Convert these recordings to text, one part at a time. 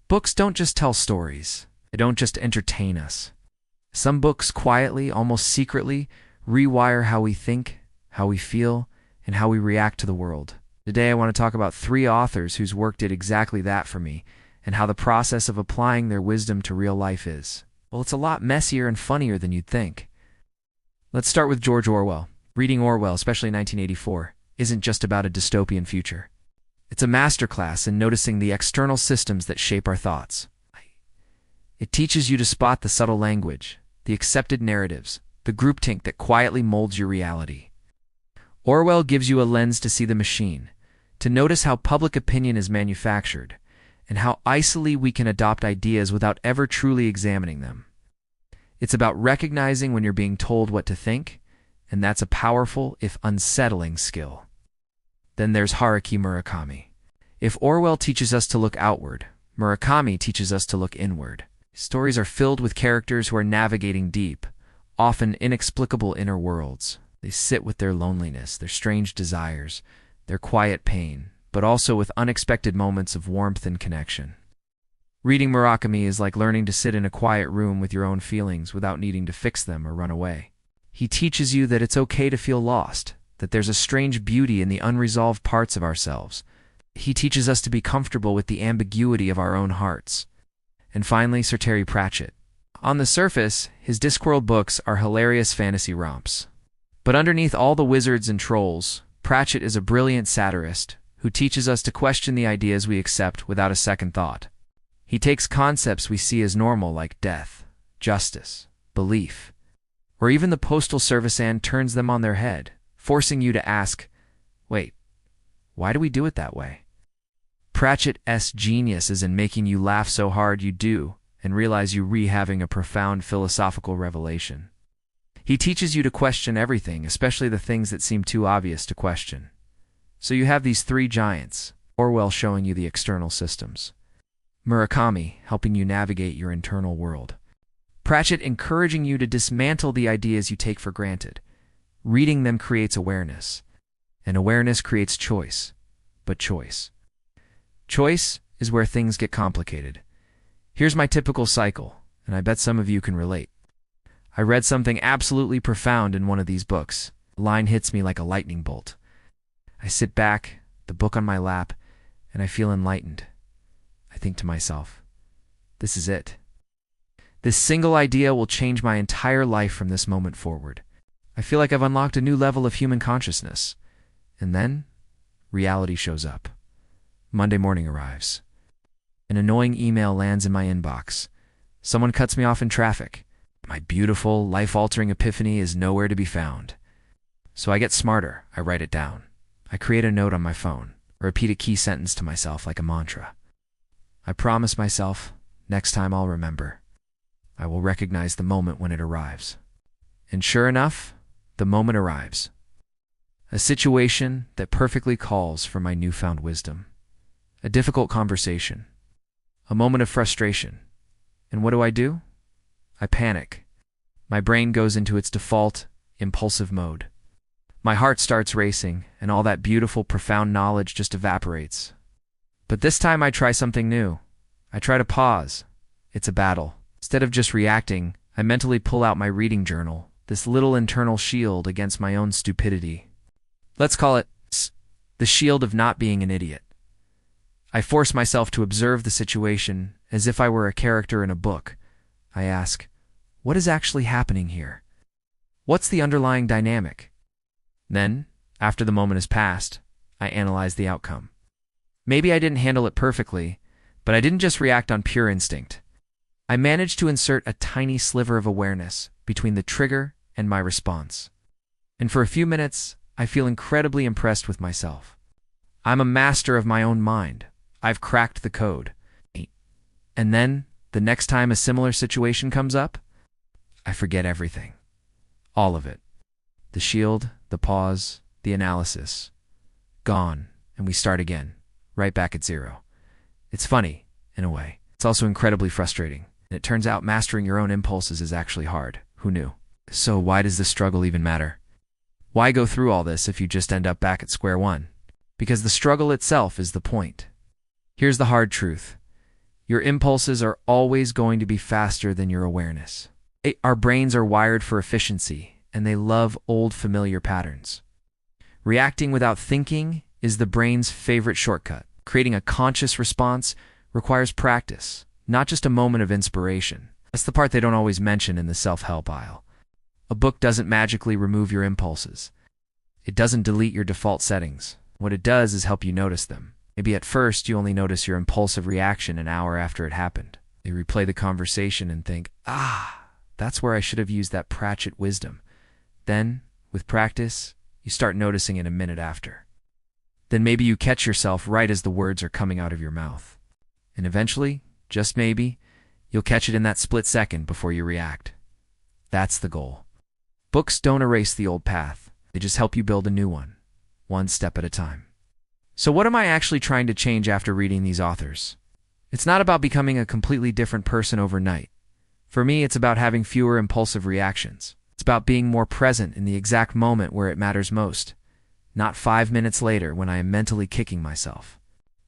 Books don't just tell stories. They don't just entertain us. Some books quietly, almost secretly, rewire how we think, how we feel, and how we react to the world. Today I want to talk about 3 authors whose work did exactly that for me, and how the process of applying their wisdom to real life is. Well, it's a lot messier and funnier than you'd think. Let's start with George Orwell. Reading Orwell, especially 1984, isn't just about a dystopian future. It's a masterclass in noticing the external systems that shape our thoughts. It teaches you to spot the subtle language, the accepted narratives, the groupthink that quietly molds your reality. Orwell gives you a lens to see the machine, to notice how public opinion is manufactured, and how icily we can adopt ideas without ever truly examining them. It's about recognizing when you're being told what to think, and that's a powerful, if unsettling, skill. Then there's Murakami. If Orwell teaches us to look outward, Murakami teaches us to look inward. Stories are filled with characters who are navigating deep, often inexplicable inner worlds. They sit with their loneliness, their strange desires, their quiet pain, but also with unexpected moments of warmth and connection. Reading Murakami is like learning to sit in a quiet room with your own feelings without needing to fix them or run away. He teaches you that it's okay to feel lost, that there's a strange beauty in the unresolved parts of ourselves. He teaches us to be comfortable with the ambiguity of our own hearts. And finally, Sir Pratchett. On the surface, his Discworld books are hilarious fantasy romps. But underneath all the wizards and trolls, Pratchett is a brilliant satirist who teaches us to question the ideas we accept without a second thought. He takes concepts we see as normal like death, justice, belief, or even the Postal Service and turns them on their head, forcing you to ask, wait, why do we do it that way? Pratchett's genius is in making you laugh so hard you do and realize you're having a profound philosophical revelation. He teaches you to question everything, especially the things that seem too obvious to question. So you have these 3 giants, Orwell showing you the external systems, Murakami helping you navigate your internal world, Pratchett encouraging you to dismantle the ideas you take for granted. Reading them creates awareness, and awareness creates choice. But choice is where things get complicated. Here's my typical cycle, and I bet some of you can relate. I read something absolutely profound in one of these books. A line hits me like a lightning bolt. I sit back, the book on my lap, and I feel enlightened. I think to myself, this is it. This single idea will change my entire life from this moment forward. I feel like I've unlocked a new level of human consciousness. And then, reality shows up. Monday morning arrives. An annoying email lands in my inbox. Someone cuts me off in traffic. My beautiful, life-altering epiphany is nowhere to be found. So I get smarter. I write it down. I create a note on my phone, or repeat a key sentence to myself like a mantra. I promise myself, next time I'll remember. I will recognize the moment when it arrives. And sure enough, the moment arrives. A situation that perfectly calls for my newfound wisdom. A difficult conversation. A moment of frustration. And what do? I panic. My brain goes into its default, impulsive mode. My heart starts racing, and all that beautiful, profound knowledge just evaporates. But this time I try something new. I try to pause. It's a battle. Instead of just reacting, I mentally pull out my reading journal, this little internal shield against my own stupidity. Let's call it the shield of not being an idiot. I force myself to observe the situation as if I were a character in a book. I ask, what is actually happening here? What's the underlying dynamic? Then, after the moment has passed, I analyze the outcome. Maybe I didn't handle it perfectly, but I didn't just react on pure instinct. I managed to insert a tiny sliver of awareness between the trigger and my response. And for a few minutes, I feel incredibly impressed with myself. I'm a master of my own mind. I've cracked the code. And then, the next time a similar situation comes up, I forget everything. All of it. The shield, the pause, the analysis. Gone, and we start again, right back at 0. It's funny, in a way. It's also incredibly frustrating. And it turns out mastering your own impulses is actually hard. Who knew? So why does this struggle even matter? Why go through all this if you just end up back at square one? Because the struggle itself is the point. Here's the hard truth. Your impulses are always going to be faster than your awareness. Our brains are wired for efficiency, and they love old familiar patterns. Reacting without thinking is the brain's favorite shortcut. Creating a conscious response requires practice, not just a moment of inspiration. That's the part they don't always mention in the self-help aisle. A book doesn't magically remove your impulses. It doesn't delete your default settings. What it does is help you notice them. Maybe at first you only notice your impulsive reaction an hour after it happened. You replay the conversation and think, that's where I should have used that Pratchett wisdom. Then, with practice, you start noticing it a minute after. Then maybe you catch yourself right as the words are coming out of your mouth. And eventually, just maybe, you'll catch it in that split second before you react. That's the goal. Books don't erase the old path. They just help you build a new one step at a time. So what am I actually trying to change after reading these authors? It's not about becoming a completely different person overnight. For me, it's about having fewer impulsive reactions. It's about being more present in the exact moment where it matters most, not 5 minutes later when I am mentally kicking myself.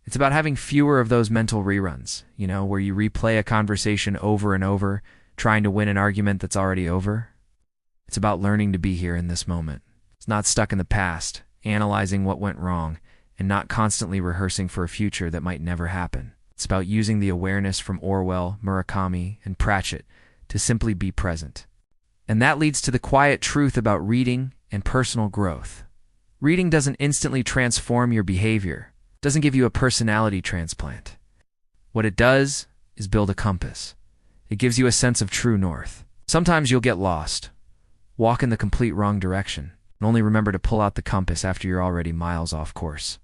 It's about having fewer of those mental reruns, where you replay a conversation over and over, trying to win an argument that's already over. It's about learning to be here in this moment. It's not stuck in the past, analyzing what went wrong, and not constantly rehearsing for a future that might never happen. It's about using the awareness from Orwell, Murakami, and Pratchett to simply be present. And that leads to the quiet truth about reading and personal growth. Reading doesn't instantly transform your behavior. It doesn't give you a personality transplant. What it does is build a compass. It gives you a sense of true north. Sometimes you'll get lost, walk in the complete wrong direction, and only remember to pull out the compass after you're already miles off course.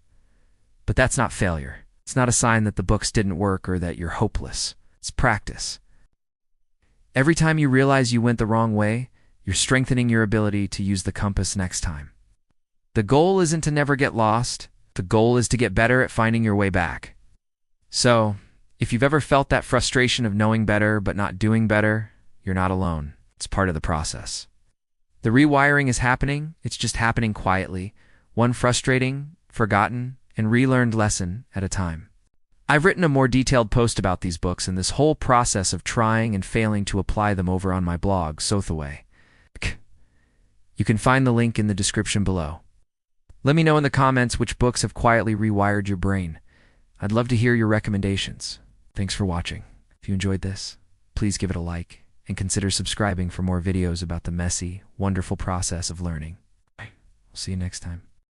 But that's not failure. It's not a sign that the books didn't work or that you're hopeless. It's practice. Every time you realize you went the wrong way, you're strengthening your ability to use the compass next time. The goal isn't to never get lost. The goal is to get better at finding your way back. So, if you've ever felt that frustration of knowing better but not doing better, you're not alone. It's part of the process. The rewiring is happening. It's just happening quietly, one frustrating, forgotten, and relearned lesson at a time. I've written a more detailed post about these books and this whole process of trying and failing to apply them over on my blog, SoTheWay. You can find the link in the description below. Let me know in the comments which books have quietly rewired your brain. I'd love to hear your recommendations. Thanks for watching. If you enjoyed this, please give it a like and consider subscribing for more videos about the messy, wonderful process of learning. We'll see you next time.